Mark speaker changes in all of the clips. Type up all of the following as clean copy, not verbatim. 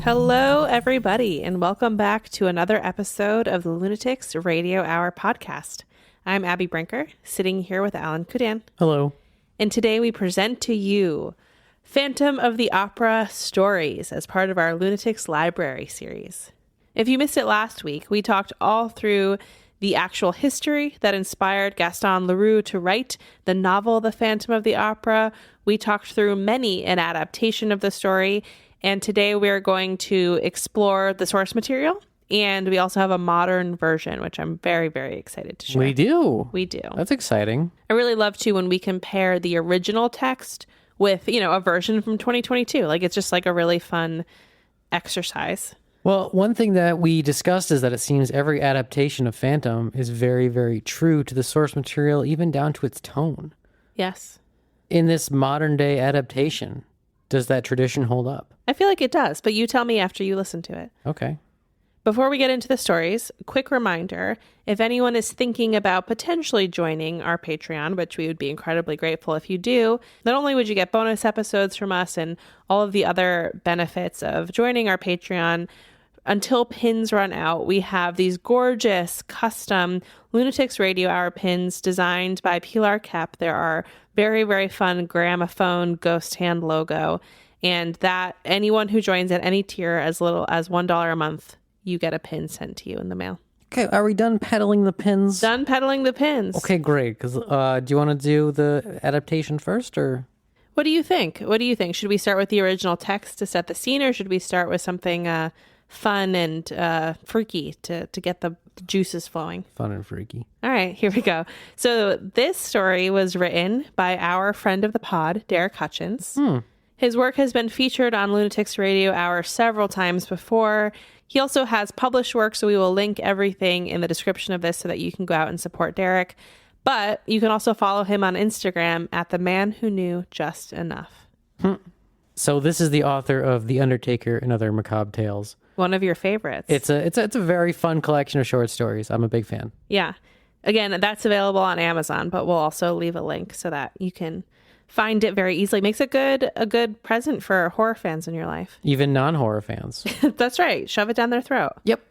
Speaker 1: Hello, everybody, and welcome back to another episode of the Lunatics Radio Hour podcast. I'm Abby Brinker, sitting here with Alan Kudan.
Speaker 2: Hello.
Speaker 1: And today we present to you Phantom of the Opera Stories as part of our Lunatics Library series. If you missed it last week, we talked all through the actual history that inspired Gaston Leroux to write the novel The Phantom of the Opera. We talked through many an adaptation of the story, and today we're going to explore the source material, and we also have a modern version, which I'm very, very excited to share.
Speaker 2: We do.
Speaker 1: We do.
Speaker 2: That's exciting.
Speaker 1: I really love, too, when we compare the original text with, a version from 2022. Like, it's just like a really fun exercise.
Speaker 2: Well, one thing that we discussed is that it seems every adaptation of Phantom is very, very true to the source material, even down to its tone.
Speaker 1: Yes.
Speaker 2: In this modern day adaptation, does that tradition hold up?
Speaker 1: I feel like it does, but you tell me after you listen to it.
Speaker 2: Okay.
Speaker 1: Before we get into the stories, quick reminder, if anyone is thinking about potentially joining our Patreon, which we would be incredibly grateful if you do, not only would you get bonus episodes from us and all of the other benefits of joining our Patreon, until pins run out, we have these gorgeous custom Lunatics Radio Hour pins designed by Pilar Kep. There are very, very fun gramophone ghost hand logo, and that anyone who joins at any tier as little as $1 a month, you get a pin sent to you in the mail.
Speaker 2: Okay, are we done peddling the pins?
Speaker 1: Done peddling the pins.
Speaker 2: Okay, great. Because do you want to do the adaptation first, or?
Speaker 1: What do you think? Should we start with the original text to set the scene, or should we start with something fun and freaky to get the juices flowing?
Speaker 2: Fun and freaky.
Speaker 1: All right, here we go. So this story was written by our friend of the pod, Derek Hutchins. His work has been featured on Lunatics Radio Hour several times before. He also has published work, so we will link everything in the description of this so that you can go out and support Derek. But you can also follow him on Instagram at The Man Who Knew Just Enough.
Speaker 2: So this is the author of The Undertaker and Other Macabre Tales.
Speaker 1: One of your favorites.
Speaker 2: It's a very fun collection of short stories. I'm a big fan.
Speaker 1: Yeah. Again, that's available on Amazon, but we'll also leave a link so that you can find it very easily. Makes it a good present for horror fans in your life.
Speaker 2: Even non-horror fans.
Speaker 1: That's right. Shove it down their throat.
Speaker 2: Yep.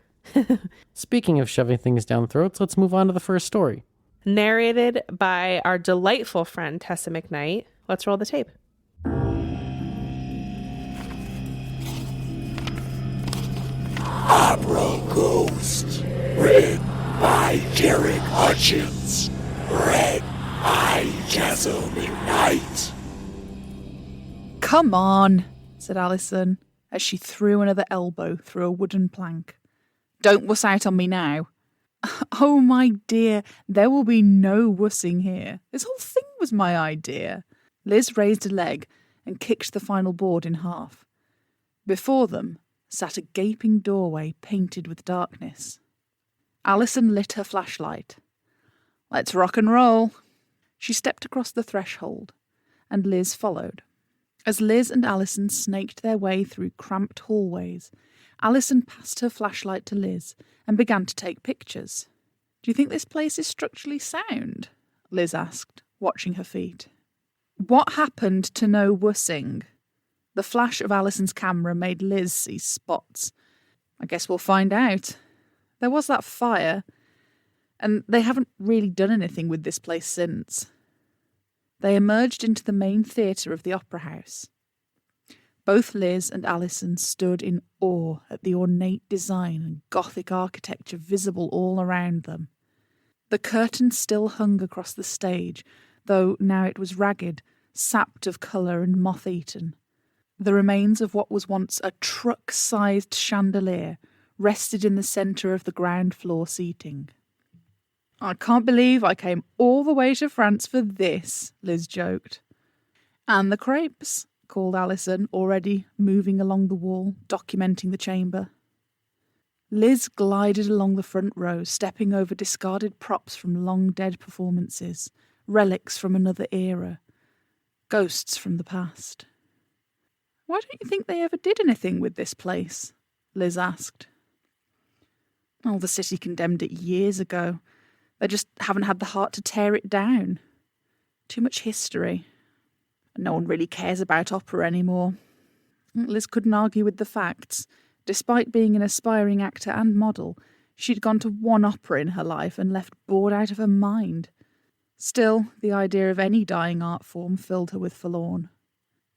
Speaker 2: Speaking of shoving things down throats, let's move on to the first story.
Speaker 1: Narrated by our delightful friend, Tessa McKnight. Let's roll the tape.
Speaker 3: Opera Ghost, written by Derek Hutchins, read by Tessa McKnight.
Speaker 4: Come on, said Alison, as she threw another elbow through a wooden plank. Don't wuss out on me now. Oh, my dear, there will be no wussing here. This whole thing was my idea. Liz raised a leg and kicked the final board in half. Before them sat a gaping doorway painted with darkness. Alison lit her flashlight. Let's rock and roll. She stepped across the threshold, and Liz followed. As Liz and Alison snaked their way through cramped hallways, Alison passed her flashlight to Liz and began to take pictures. Do you think this place is structurally sound? Liz asked, watching her feet. What happened to no wussing? The flash of Alison's camera made Liz see spots. I guess we'll find out. There was that fire, and they haven't really done anything with this place since. They emerged into the main theatre of the Opera House. Both Liz and Alison stood in awe at the ornate design and Gothic architecture visible all around them. The curtain still hung across the stage, though now it was ragged, sapped of colour and moth-eaten. The remains of what was once a truck-sized chandelier rested in the centre of the ground floor seating. I can't believe I came all the way to France for this, Liz joked. And the crepes, called Alison, already moving along the wall, documenting the chamber. Liz glided along the front row, stepping over discarded props from long-dead performances, relics from another era, ghosts from the past. Why don't you think they ever did anything with this place? Liz asked. Oh, the city condemned it years ago. They just haven't had the heart to tear it down. Too much history. No one really cares about opera anymore. Liz couldn't argue with the facts. Despite being an aspiring actor and model, she'd gone to one opera in her life and left bored out of her mind. Still, the idea of any dying art form filled her with forlorn.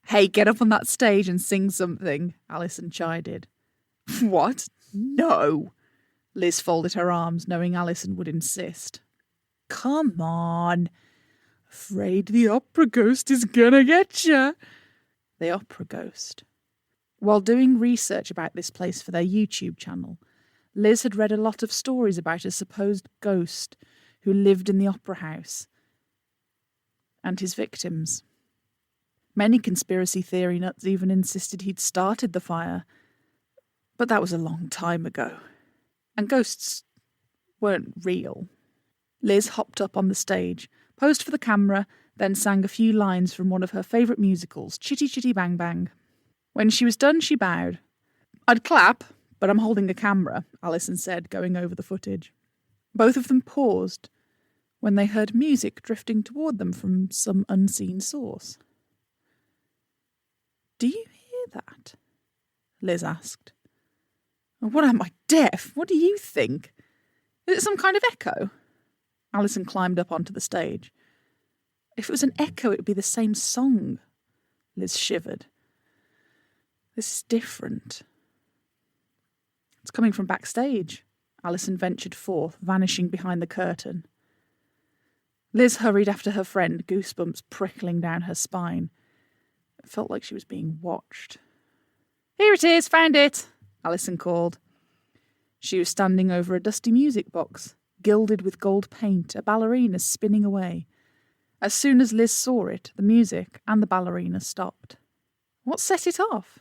Speaker 4: "Hey, get up on that stage and sing something," Alison chided. "What? No!" Liz folded her arms, knowing Alison would insist. "Come on. Afraid the opera ghost is gonna get ya." The opera ghost. While doing research about this place for their YouTube channel, Liz had read a lot of stories about a supposed ghost who lived in the opera house and his victims. Many conspiracy theory nuts even insisted he'd started the fire, but that was a long time ago. And ghosts weren't real. Liz hopped up on the stage, posed for the camera, then sang a few lines from one of her favourite musicals, Chitty Chitty Bang Bang. When she was done, she bowed. "I'd clap, but I'm holding a camera," Alison said, going over the footage. Both of them paused when they heard music drifting toward them from some unseen source. "Do you hear that?" Liz asked. "What am I, deaf? What do you think? Is it some kind of echo?" Alison climbed up onto the stage. "If it was an echo, it would be the same song." Liz shivered. "This is different." "It's coming from backstage," Alison ventured forth, vanishing behind the curtain. Liz hurried after her friend, goosebumps prickling down her spine. It felt like she was being watched. "Here it is, found it," Alison called. She was standing over a dusty music box, gilded with gold paint, a ballerina spinning away. As soon as Liz saw it, the music and the ballerina stopped. What set it off?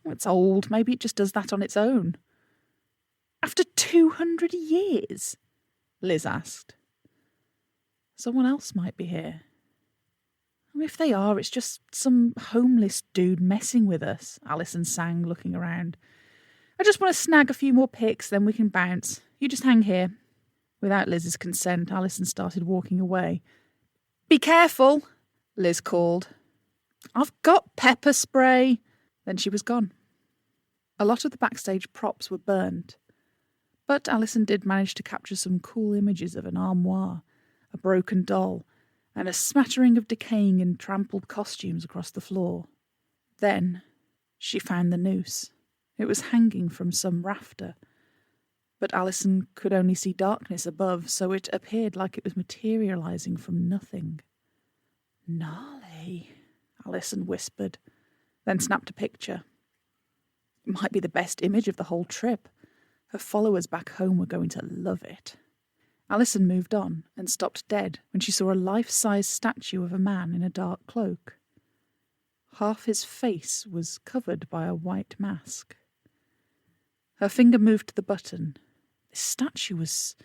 Speaker 4: It's old, maybe it just does that on its own. "After 200 years?" Liz asked. "Someone else might be here. If they are, it's just some homeless dude messing with us," Alison sang, looking around. "I just want to snag a few more pics, then we can bounce. You just hang here." Without Liz's consent, Alison started walking away. "Be careful," Liz called. "I've got pepper spray." Then she was gone. A lot of the backstage props were burnt, but Alison did manage to capture some cool images of an armoire, a broken doll, and a smattering of decaying and trampled costumes across the floor. Then she found the noose. It was hanging from some rafter, but Alison could only see darkness above, so it appeared like it was materialising from nothing. "Gnarly," Alison whispered, then snapped a picture. It might be the best image of the whole trip. Her followers back home were going to love it. Alison moved on and stopped dead when she saw a life-size statue of a man in a dark cloak. Half his face was covered by a white mask. Her finger moved to the button. This statue was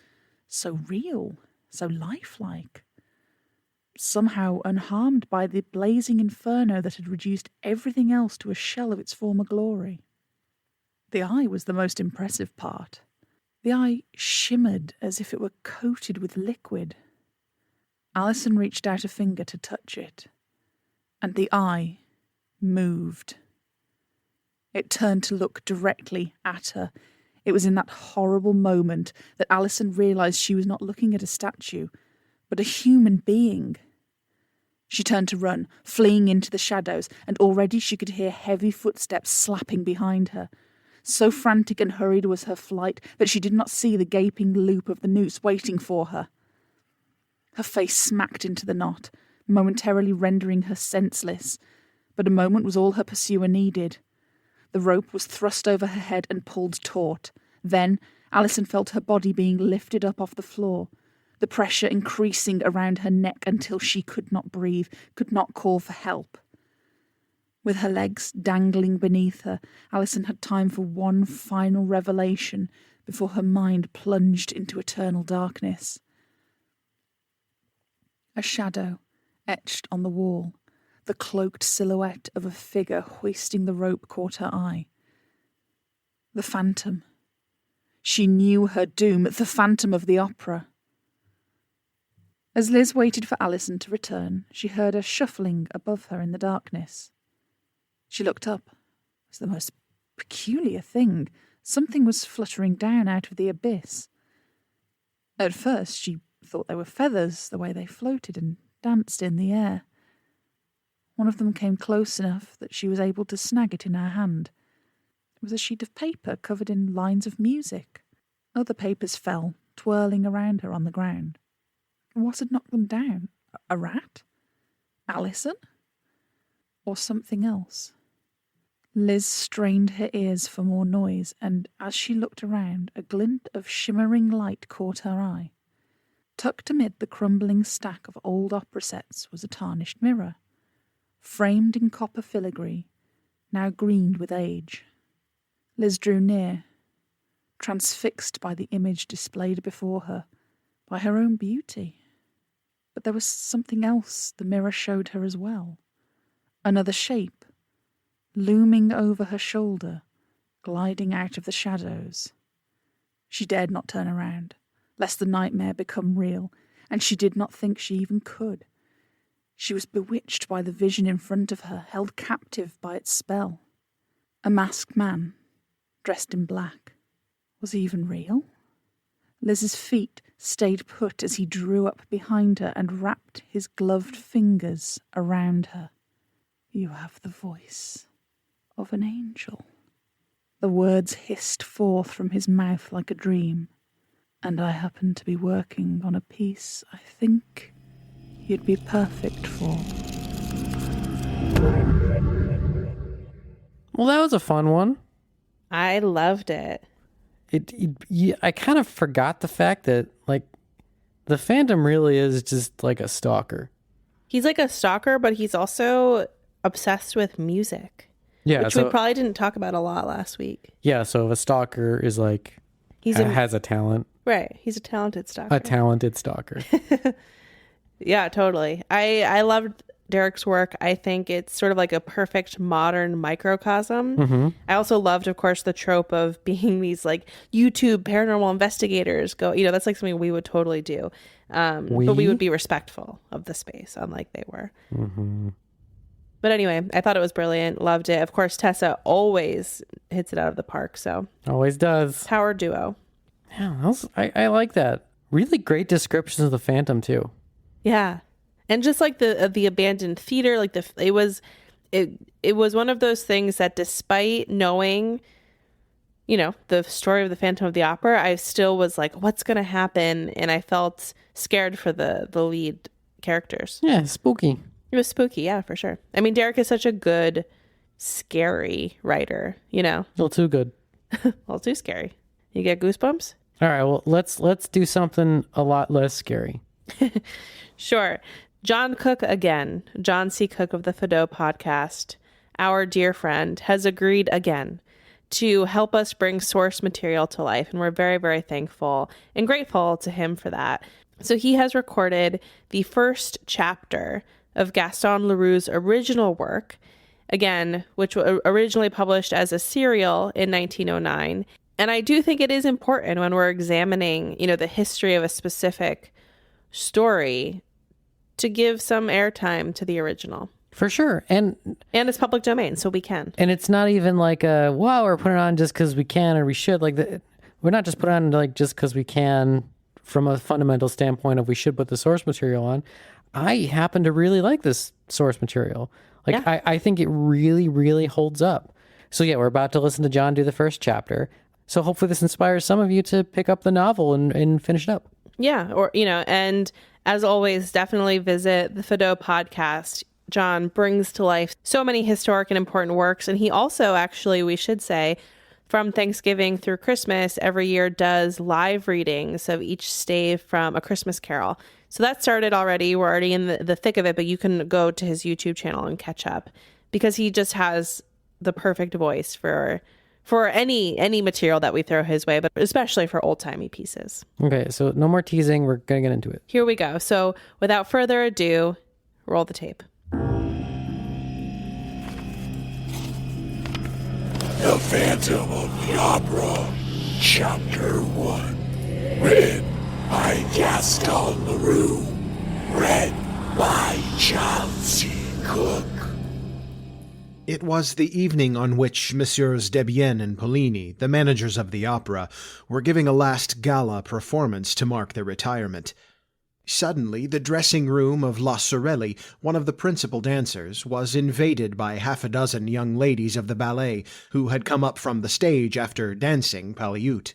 Speaker 4: so real, so lifelike. Somehow unharmed by the blazing inferno that had reduced everything else to a shell of its former glory. The eye was the most impressive part. The eye shimmered as if it were coated with liquid. Alison reached out a finger to touch it, and the eye moved. It turned to look directly at her. It was in that horrible moment that Alison realised she was not looking at a statue, but a human being. She turned to run, fleeing into the shadows, and already she could hear heavy footsteps slapping behind her. So frantic and hurried was her flight that she did not see the gaping loop of the noose waiting for her. Her face smacked into the knot, momentarily rendering her senseless, but a moment was all her pursuer needed. The rope was thrust over her head and pulled taut. Then Alison felt her body being lifted up off the floor, the pressure increasing around her neck until she could not breathe, could not call for help. With her legs dangling beneath her, Alison had time for one final revelation before her mind plunged into eternal darkness. A shadow etched on the wall, the cloaked silhouette of a figure hoisting the rope caught her eye. The phantom. She knew her doom, the phantom of the opera. As Liz waited for Alison to return, she heard a shuffling above her in the darkness. She looked up. was the most peculiar thing. Something was fluttering down out of the abyss. At first, she thought they were feathers, the way they floated and danced in the air. One of them came close enough that she was able to snag it in her hand. It was a sheet of paper covered in lines of music. Other papers fell, twirling around her on the ground. What had knocked them down? A rat? Alison? Or something else? Liz strained her ears for more noise, and as she looked around, a glint of shimmering light caught her eye. Tucked amid the crumbling stack of old opera sets was a tarnished mirror, framed in copper filigree, now greened with age. Liz drew near, transfixed by the image displayed before her, by her own beauty. But there was something else the mirror showed her as well. Another shape, looming over her shoulder, gliding out of the shadows. She dared not turn around, lest the nightmare become real, and she did not think she even could. She was bewitched by the vision in front of her, held captive by its spell. A masked man, dressed in black. Was he even real? Liz's feet stayed put as he drew up behind her and wrapped his gloved fingers around her. You have the voice of an angel. The words hissed forth from his mouth like a dream, and I happen to be working on a piece I think you'd be perfect for.
Speaker 2: Well, that was a fun one.
Speaker 1: I loved it.
Speaker 2: I kind of forgot the fact that, like, the Phantom really is just like a stalker.
Speaker 1: He's like a stalker, but he's also obsessed with music.
Speaker 2: Yeah,
Speaker 1: which we probably didn't talk about a lot last week.
Speaker 2: Yeah, so if a stalker is like, has a talent.
Speaker 1: Right, he's a talented stalker.
Speaker 2: A talented stalker.
Speaker 1: Yeah, totally. I loved Derek's work. I think it's sort of like a perfect modern microcosm.
Speaker 2: Mm-hmm.
Speaker 1: I also loved, of course, the trope of being these like YouTube paranormal investigators. That's like something we would totally do. But we would be respectful of the space, unlike they were.
Speaker 2: Mm-hmm.
Speaker 1: But anyway, I thought it was brilliant. Loved it. Of course, Tessa always hits it out of the park. So
Speaker 2: always does.
Speaker 1: Power duo.
Speaker 2: Yeah, I like that. Really great descriptions of the Phantom too. Yeah.
Speaker 1: And just like the abandoned theater, like it was one of those things that despite knowing, the story of the Phantom of the Opera, I still was like, what's going to happen? And I felt scared for the lead characters.
Speaker 2: Yeah, spooky.
Speaker 1: It was spooky, yeah, for sure. I mean, Derek is such a good, scary writer,
Speaker 2: A little too good.
Speaker 1: A little too scary. You get goosebumps?
Speaker 2: All right, well, let's do something a lot less scary.
Speaker 1: Sure. John Cook again, John C. Cook of the Fado podcast, our dear friend, has agreed again to help us bring source material to life. And we're very, very thankful and grateful to him for that. So he has recorded the first chapter of Gaston Leroux's original work, again, which was originally published as a serial in 1909. And I do think it is important when we're examining, the history of a specific story to give some airtime to the original.
Speaker 2: For sure. And
Speaker 1: it's public domain, so we can.
Speaker 2: And it's not even like, wow, we're putting it on just because we can or we should. Like, we're not just putting it on like just because we can from a fundamental standpoint of we should put the source material on. I happen to really like this source material. Like, yeah. I think it really, really holds up. So yeah, we're about to listen to John do the first chapter. So hopefully this inspires some of you to pick up the novel and finish it up. Yeah.
Speaker 1: Or, and as always, definitely visit the Fado podcast. John brings to life so many historic and important works. And he also, actually, we should say, from Thanksgiving through Christmas, every year does live readings of each stave from A Christmas Carol. So that started already. We're already in the thick of it, but you can go to his YouTube channel and catch up because he just has the perfect voice for any material that we throw his way, but especially for old-timey pieces.
Speaker 2: Okay, so no more teasing. We're going to get into it.
Speaker 1: Here we go. So without further ado, roll the tape.
Speaker 3: The Phantom of the Opera, Chapter 1. Written by Gaston Leroux. Read by John C. Cook.
Speaker 5: It was the evening on which Messieurs Debienne and Pollini, the managers of the opera, were giving a last gala performance to mark their retirement. Suddenly, the dressing-room of La Sorelli, one of the principal dancers, was invaded by half a dozen young ladies of the ballet who had come up from the stage after dancing Paliute.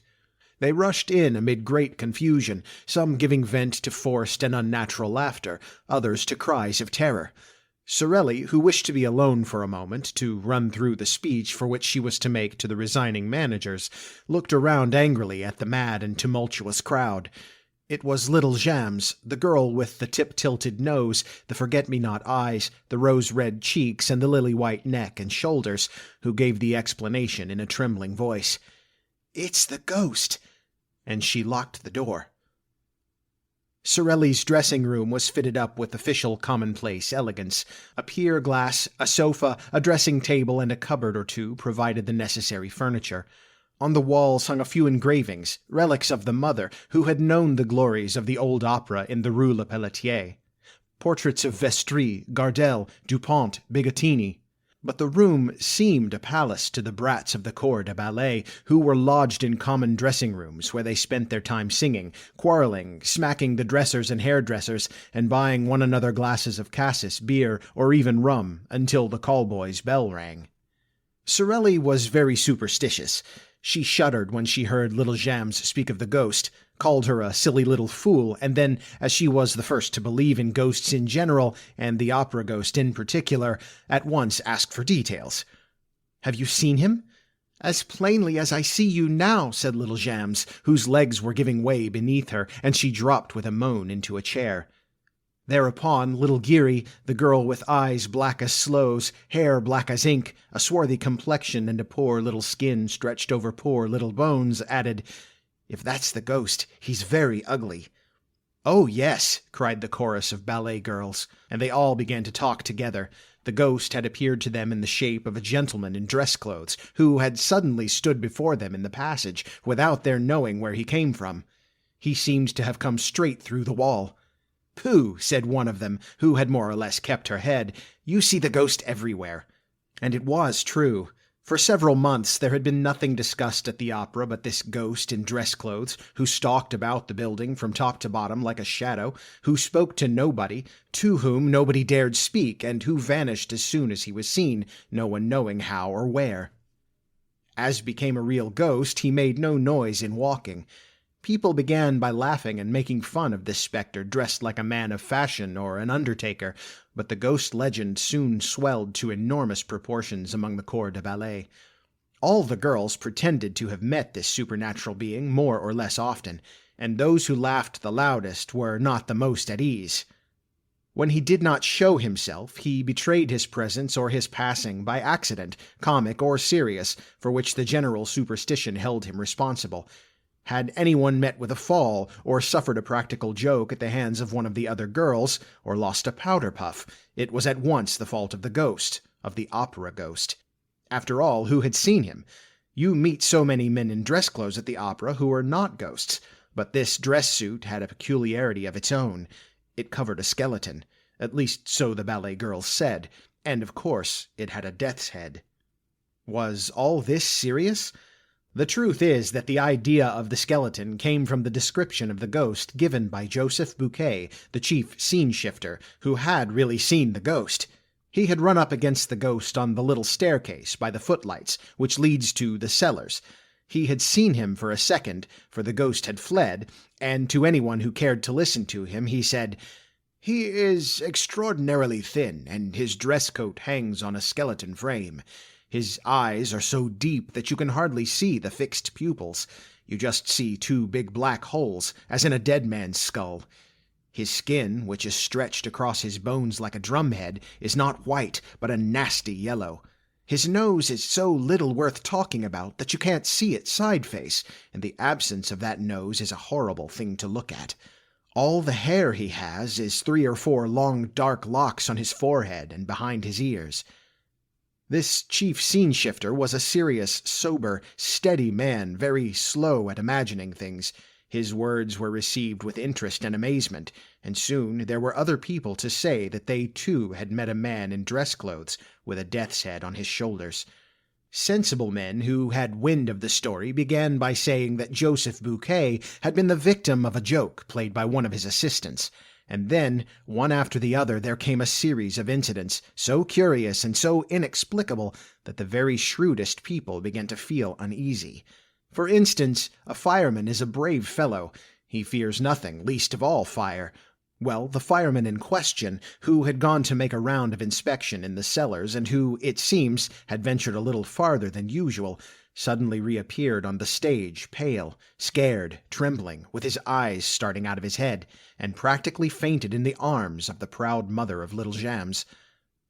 Speaker 5: They rushed in amid great confusion, some giving vent to forced and unnatural laughter, others to cries of terror. Sorelli, who wished to be alone for a moment to run through the speech for which she was to make to the resigning managers, looked around angrily at the mad and tumultuous crowd. It was little Jams, the girl with the tip-tilted nose, the forget-me-not eyes, the rose-red cheeks, and the lily-white neck and shoulders, who gave the explanation in a trembling voice. "It's the ghost!" And she locked the door. Sorelli's dressing-room was fitted up with official commonplace elegance. A pier glass, a sofa, a dressing-table, and a cupboard or two provided the necessary furniture. On the walls hung a few engravings, relics of the mother, who had known the glories of the old opera in the Rue Le Pelletier. Portraits of Vestris, Gardel, Dupont, Bigottini. But the room seemed a palace to the brats of the corps de ballet, who were lodged in common dressing-rooms where they spent their time singing, quarreling, smacking the dressers and hairdressers, and buying one another glasses of cassis, beer, or even rum, until the call-boy's bell rang. Sorelli was very superstitious. She shuddered when she heard little Jams speak of the ghost, called her a silly little fool, and then, as she was the first to believe in ghosts in general, and the opera ghost in particular, at once asked for details. "Have you seen him?" "As plainly as I see you now," said little Jams, whose legs were giving way beneath her, and she dropped with a moan into a chair. Thereupon, little Geary, the girl with eyes black as sloes, hair black as ink, a swarthy complexion, and a poor little skin stretched over poor little bones, added, "If that's the ghost, he's very ugly." "Oh, yes," cried the chorus of ballet girls, and they all began to talk together. The ghost had appeared to them in the shape of a gentleman in dress clothes, who had suddenly stood before them in the passage, without their knowing where he came from. He seemed to have come straight through the wall. "Pooh," said one of them, who had more or less kept her head, "you see the ghost everywhere." And it was true. For several months there had been nothing discussed at the opera but this ghost in dress clothes, who stalked about the building from top to bottom like a shadow, who spoke to nobody, to whom nobody dared speak, and who vanished as soon as he was seen, no one knowing how or where. As became a real ghost, he made no noise in walking. People began by laughing and making fun of this spectre dressed like a man of fashion or an undertaker, but the ghost legend soon swelled to enormous proportions among the corps de ballet. All the girls pretended to have met this supernatural being more or less often, and those who laughed the loudest were not the most at ease. When he did not show himself, he betrayed his presence or his passing by accident, comic or serious, for which the general superstition held him responsible. Had anyone met with a fall, or suffered a practical joke at the hands of one of the other girls, or lost a powder puff, it was at once the fault of the ghost, of the opera ghost. After all, who had seen him? You meet so many men in dress clothes at the opera who are not ghosts, but this dress suit had a peculiarity of its own. It covered a skeleton, at least so the ballet girls said, and of course it had a death's head. Was all this serious? The truth is that the idea of the skeleton came from the description of the ghost given by Joseph Bouquet, the chief scene-shifter, who had really seen the ghost. He had run up against the ghost on the little staircase by the footlights, which leads to the cellars. He had seen him for a second, for the ghost had fled, and to anyone who cared to listen to him he said, "He is extraordinarily thin, and his dress coat hangs on a skeleton frame. His eyes are so deep that you can hardly see the fixed pupils. You just see two big black holes, as in a dead man's skull. His skin, which is stretched across his bones like a drumhead, is not white, but a nasty yellow. His nose is so little worth talking about that you can't see its side face, and the absence of that nose is a horrible thing to look at. All the hair he has is 3 or 4 long dark locks on his forehead and behind his ears." This chief scene-shifter was a serious, sober, steady man, very slow at imagining things. His words were received with interest and amazement, and soon there were other people to say that they too had met a man in dress clothes with a death's head on his shoulders. Sensible men who had wind of the story began by saying that Joseph Bouquet had been the victim of a joke played by one of his assistants, and then, one after the other, there came a series of incidents so curious and so inexplicable that the very shrewdest people began to feel uneasy. For instance, a fireman is a brave fellow. He fears nothing, least of all fire. Well, the fireman in question, who had gone to make a round of inspection in the cellars, and who, it seems, had ventured a little farther than usual, suddenly reappeared on the stage, pale, scared, trembling, with his eyes starting out of his head, and practically fainted in the arms of the proud mother of little Jams.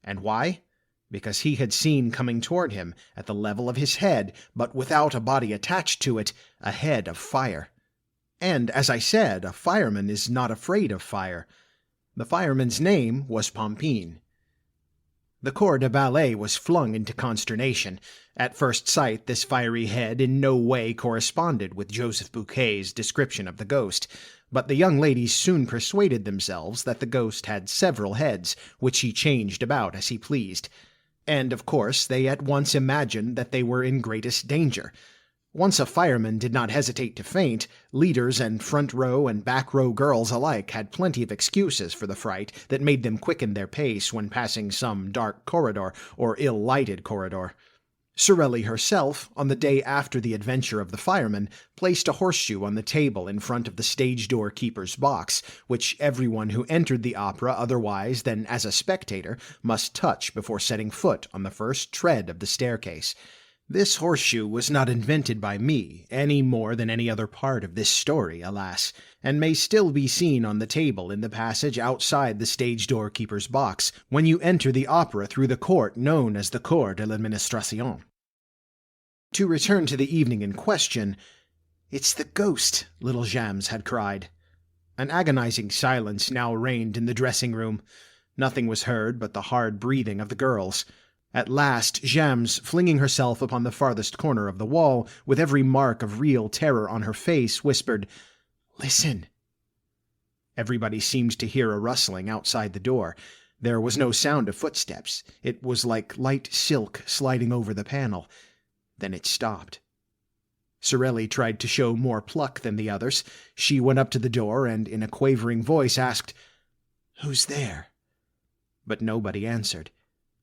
Speaker 5: And why? Because he had seen coming toward him, at the level of his head, but without a body attached to it, a head of fire. And, as I said, a fireman is not afraid of fire. The fireman's name was Pompine. The corps de ballet was flung into consternation. At first sight, this fiery head in no way corresponded with Joseph Bouquet's description of the ghost, but the young ladies soon persuaded themselves that the ghost had several heads, which he changed about as he pleased. And, of course, they at once imagined that they were in greatest danger. Once a fireman did not hesitate to faint, leaders and front-row and back-row girls alike had plenty of excuses for the fright that made them quicken their pace when passing some dark corridor or ill-lighted corridor. Sorelli herself, on the day after the adventure of the fireman, placed a horseshoe on the table in front of the stage-door keeper's box, which everyone who entered the opera otherwise than as a spectator must touch before setting foot on the first tread of the staircase. This horseshoe was not invented by me, any more than any other part of this story, alas, and may still be seen on the table in the passage outside the stage-door keeper's box when you enter the opera through the court known as the Cour de l'Administration. To return to the evening in question, "It's the ghost," little Jams had cried. An agonizing silence now reigned in the dressing-room. Nothing was heard but the hard breathing of the girls. At last, Jams, flinging herself upon the farthest corner of the wall, with every mark of real terror on her face, whispered, "Listen." Everybody seemed to hear a rustling outside the door. There was no sound of footsteps. It was like light silk sliding over the panel. Then it stopped. Sorelli tried to show more pluck than the others. She went up to the door and, in a quavering voice, asked, "Who's there?" But nobody answered.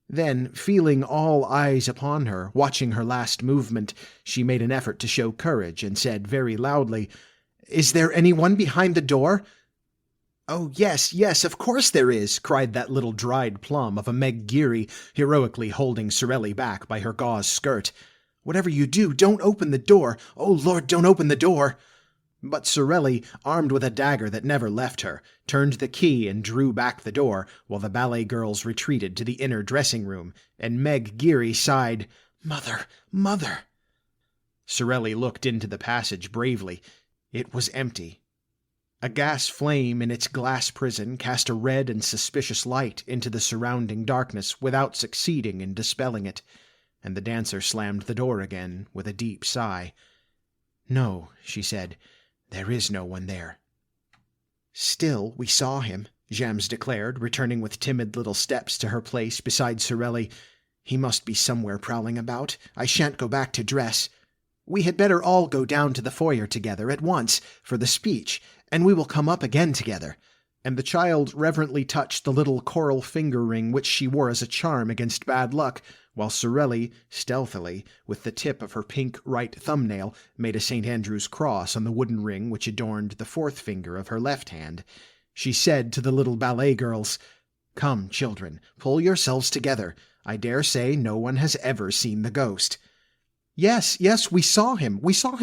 Speaker 5: Then, feeling all eyes upon her, watching her last movement, she made an effort to show courage and said very loudly, "Is there anyone behind the door?" "Oh, yes, yes, of course there is," cried that little dried plum of a Meg Geary, heroically holding Sorelli back by her gauze skirt. "Whatever you do, don't open the door. Oh, Lord, don't open the door." But Sorelli, armed with a dagger that never left her, turned the key and drew back the door, while the ballet girls retreated to the inner dressing-room, and Meg Geary sighed, "Mother, mother." Sorelli looked into the passage bravely. It was empty. A gas flame in its glass prison cast a red and suspicious light into the surrounding darkness without succeeding in dispelling it, and the dancer slammed the door again with a deep sigh. "No," she said, "there is no one there." "Still, we saw him," Jams declared, returning with timid little steps to her place beside Sorelli. "He must be somewhere prowling about. I shan't go back to dress. We had better all go down to the foyer together at once for the speech, and we will come up again together." And the child reverently touched the little coral finger ring which she wore as a charm against bad luck, while Sorelli, stealthily, with the tip of her pink right thumbnail, made a St. Andrew's cross on the wooden ring which adorned the fourth finger of her left hand. She said to the little ballet girls, "Come, children, pull yourselves together. I dare say no one has ever seen the ghost." "Yes, yes, we saw him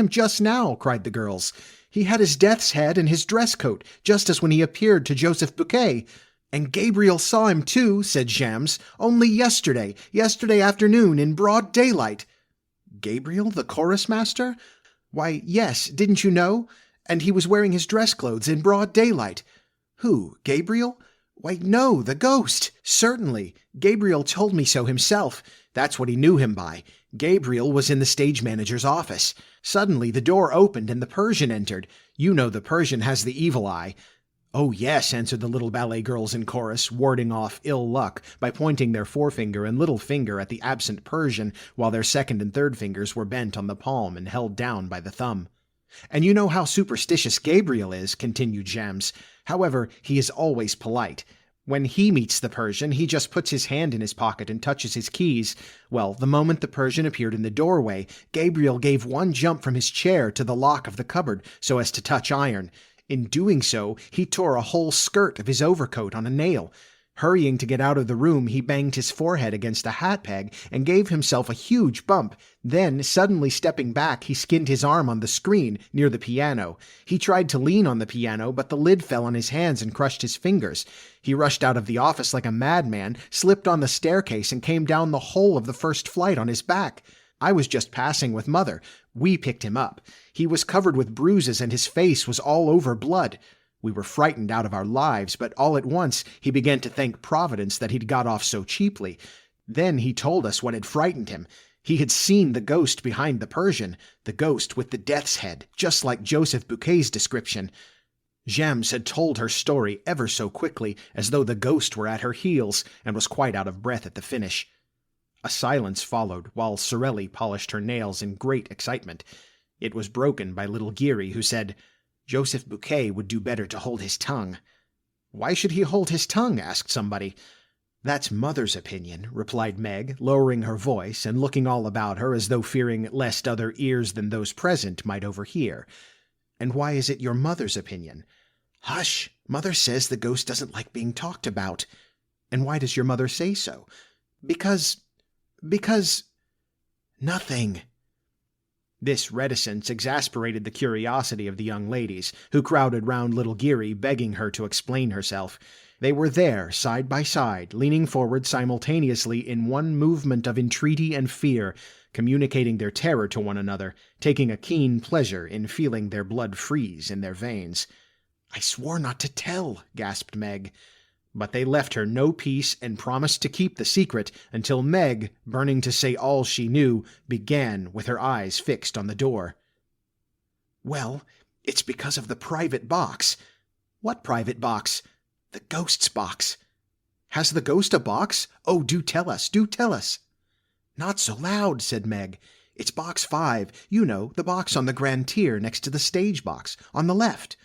Speaker 5: just now," cried the girls. "He had his death's head and his dress coat, just as when he appeared to Joseph Bouquet." "And Gabriel saw him too," said Jams, "only yesterday afternoon in broad daylight." "Gabriel, the chorus master? Why, yes, didn't you know? And he was wearing his dress clothes in broad daylight." "Who, Gabriel?" "Why, no, the ghost. Certainly. Gabriel told me so himself. That's what he knew him by. Gabriel was in the stage manager's office. Suddenly, the door opened and the Persian entered. You know the Persian has the evil eye. "Oh, yes," answered the little ballet girls in chorus, warding off ill luck by pointing their forefinger and little finger at the absent Persian, while their second and third fingers were bent on the palm and held down by the thumb. "And you know how superstitious Gabriel is," continued Jams. "However, he is always polite. When he meets the Persian, he just puts his hand in his pocket and touches his keys. Well, the moment the Persian appeared in the doorway, Gabriel gave one jump from his chair to the lock of the cupboard so as to touch iron. In doing so, he tore a whole skirt of his overcoat on a nail. Hurrying to get out of the room, he banged his forehead against a hat peg and gave himself a huge bump. Then, suddenly stepping back, he skinned his arm on the screen near the piano. He tried to lean on the piano, but the lid fell on his hands and crushed his fingers. He rushed out of the office like a madman, slipped on the staircase, and came down the whole of the first flight on his back. I was just passing with Mother. We picked him up. He was covered with bruises and his face was all over blood. We were frightened out of our lives, but all at once he began to thank Providence that he'd got off so cheaply. Then he told us what had frightened him. He had seen the ghost behind the Persian, the ghost with the death's head, just like Joseph Bouquet's description. Jams had told her story ever so quickly, as though the ghost were at her heels, and was quite out of breath at the finish. A silence followed, while Sorelli polished her nails in great excitement. It was broken by little Geary, who said, "Joseph Bouquet would do better to hold his tongue." "Why should he hold his tongue?" asked somebody. "That's Mother's opinion," replied Meg, lowering her voice and looking all about her as though fearing lest other ears than those present might overhear. "And why is it your mother's opinion?" "Hush! Mother says the ghost doesn't like being talked about." "And why does your mother say so?" Because... Nothing." This reticence exasperated the curiosity of the young ladies, who crowded round little Geary, begging her to explain herself. They were there, side by side, leaning forward simultaneously in one movement of entreaty and fear, communicating their terror to one another, taking a keen pleasure in feeling their blood freeze in their veins. "I swore not to tell," gasped Meg. But they left her no peace and promised to keep the secret until Meg, burning to say all she knew, began with her eyes fixed on the door. "Well, it's because of the private box." "What private box?" "The ghost's box." "Has the ghost a box? Oh, do tell us, do tell us." "Not so loud," said Meg. "It's box 5, you know, the box on the grand tier next to the stage box, on the left."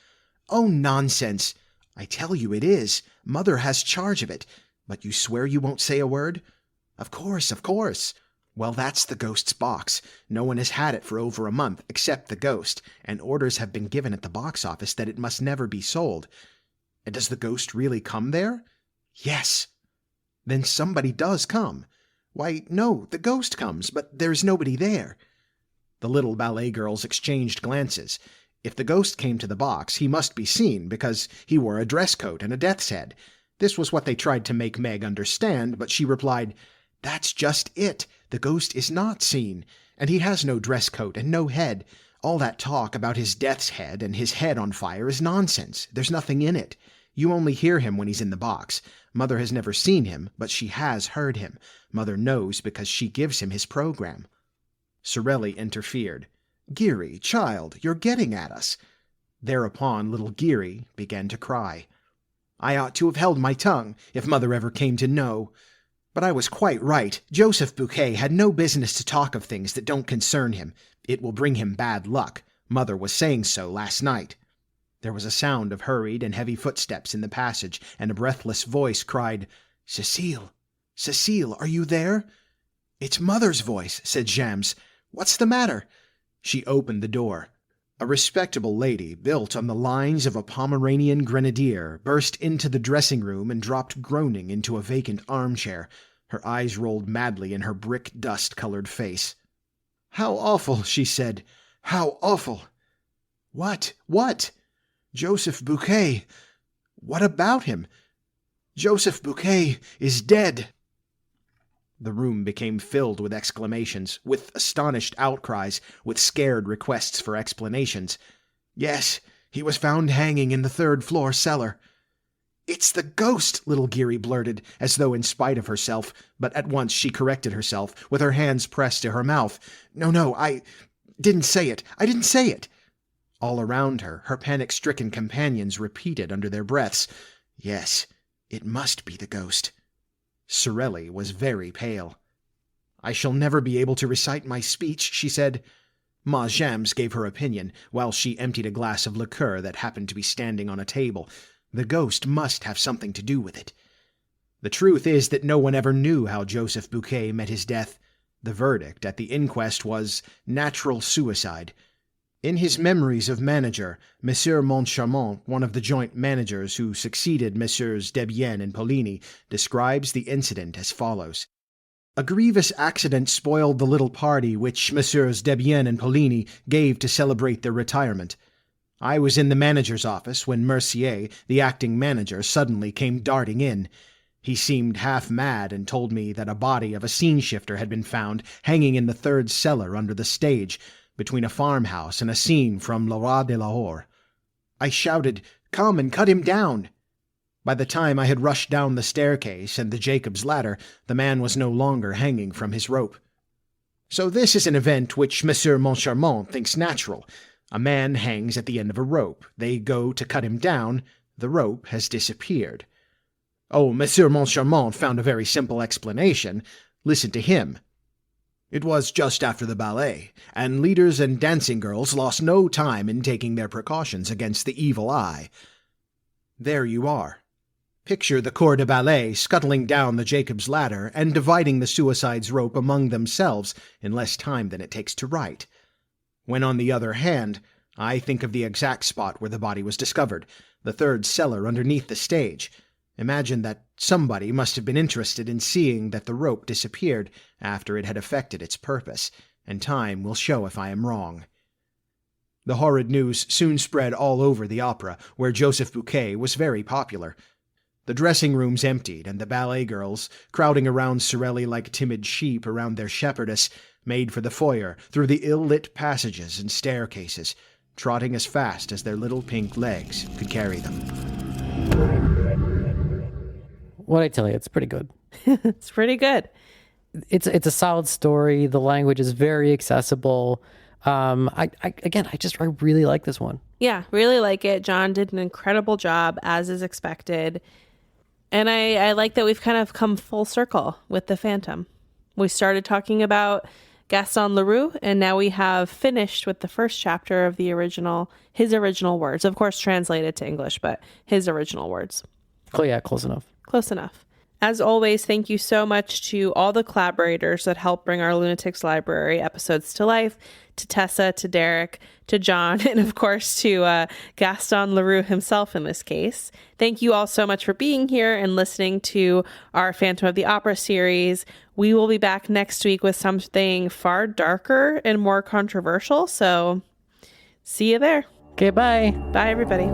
Speaker 5: "Oh, nonsense." "I tell you it is. Mother has charge of it. But you swear you won't say a word?" Of course, of course." "Well, that's the ghost's box. No one has had it for over a month, except the ghost, and orders have been given at the box office that it must never be sold." "And does the ghost really come there?" "Yes." "Then somebody does come." "Why, no, the ghost comes, but there's nobody there." The little ballet girls exchanged glances. If the ghost came to the box, he must be seen, because he wore a dress coat and a death's head. This was what they tried to make Meg understand, but she replied, "That's just it. The ghost is not seen, and he has no dress coat and no head. All that talk about his death's head and his head on fire is nonsense. There's nothing in it. You only hear him when he's in the box. Mother has never seen him, but she has heard him. Mother knows because she gives him his program." Sorelli interfered. "Geary, child, you're getting at us." Thereupon little Geary began to cry. "I ought to have held my tongue, if Mother ever came to know. But I was quite right. Joseph Bouquet had no business to talk of things that don't concern him. It will bring him bad luck. Mother was saying so last night." There was a sound of hurried and heavy footsteps in the passage, and a breathless voice cried, "Cecile! Cecile, are you there?" "It's Mother's voice," said Jams. "What's the matter?" She opened the door. A respectable lady, built on the lines of a Pomeranian grenadier, burst into the dressing-room and dropped groaning into a vacant armchair. Her eyes rolled madly in her brick dust-colored face. "How awful," she said. "How awful!" "What? What?" "Joseph Bouquet." "What about him?" "Joseph Bouquet is dead." The room became filled with exclamations, with astonished outcries, with scared requests for explanations. "Yes, he was found hanging in the third-floor cellar." It's the ghost, little Geary blurted, as though in spite of herself, but at once she corrected herself, with her hands pressed to her mouth. No, I didn't say it. I didn't say it. All around her, her panic-stricken companions repeated under their breaths, Yes, it must be the ghost. Sorelli was very pale. I shall never be able to recite my speech, she said. Ma Jams gave her opinion, while she emptied a glass of liqueur that happened to be standing on a table. The ghost must have something to do with it. The truth is that no one ever knew how Joseph Bouquet met his death. The verdict at the inquest was natural suicide. In his Memories of Manager, Monsieur Moncharmont, one of the joint managers who succeeded Messieurs Debienne and Pollini, describes the incident as follows. A grievous accident spoiled the little party which Messieurs Debienne and Pollini gave to celebrate their retirement. I was in the manager's office when Mercier, the acting manager, suddenly came darting in. He seemed half mad and told me that a body of a scene shifter had been found hanging in the third cellar under the stage, between a farmhouse and a scene from Le Roi de Lahore. I shouted, "Come and cut him down!" By the time I had rushed down the staircase and the Jacob's ladder, the man was no longer hanging from his rope. So this is an event which Monsieur Moncharmont thinks natural. A man hangs at the end of a rope. They go to cut him down. The rope has disappeared. Oh, Monsieur Moncharmont found a very simple explanation. Listen to him. It was just after the ballet, and leaders and dancing girls lost no time in taking their precautions against the evil eye. There you are. Picture the corps de ballet scuttling down the Jacob's ladder and dividing the suicide's rope among themselves in less time than it takes to write. When, on the other hand, I think of the exact spot where the body was discovered, the third cellar underneath the stage, imagine that somebody must have been interested in seeing that the rope disappeared after it had effected its purpose, and time will show if I am wrong. The horrid news soon spread all over the opera, where Joseph Bouquet was very popular. The dressing rooms emptied, and the ballet girls, crowding around Sorelli like timid sheep around their shepherdess, made for the foyer through the ill-lit passages and staircases, trotting as fast as their little pink legs could carry them.
Speaker 2: What'd I tell you? It's pretty good.
Speaker 1: It's pretty good.
Speaker 2: It's a solid story. The language is very accessible. I really like this one.
Speaker 1: Yeah, really like it. John did an incredible job, as is expected. And I like that we've kind of come full circle with the Phantom. We started talking about Gaston Leroux, and now we have finished with the first chapter of his original words. Of course, translated to English, but his original words.
Speaker 2: Oh, yeah, close enough.
Speaker 1: Close enough. As always, thank you so much to all the collaborators that help bring our Lunatics Library episodes to life, to Tessa, to Derek, to John, and of course to Gaston Leroux himself in this case. Thank you all so much for being here and listening to our Phantom of the Opera series. We will be back next week with something far darker and more controversial, so see you there.
Speaker 2: Okay, bye.
Speaker 1: Bye, everybody.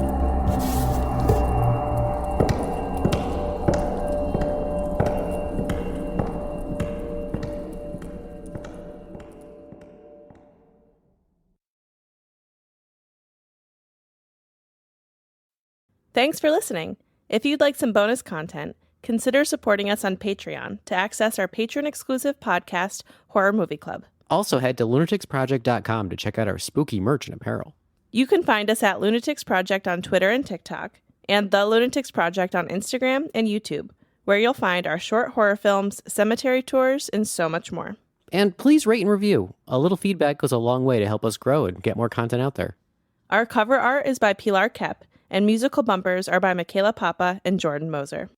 Speaker 1: Thanks for listening. If you'd like some bonus content, consider supporting us on Patreon to access our patron-exclusive podcast, Horror Movie Club.
Speaker 2: Also, head to lunaticsproject.com to check out our spooky merch and apparel.
Speaker 1: You can find us at Lunatics Project on Twitter and TikTok, and The Lunatics Project on Instagram and YouTube, where you'll find our short horror films, cemetery tours, and so much more.
Speaker 2: And please rate and review. A little feedback goes a long way to help us grow and get more content out there.
Speaker 1: Our cover art is by Pilar Kep, and musical bumpers are by Michaela Papa and Jordan Moser.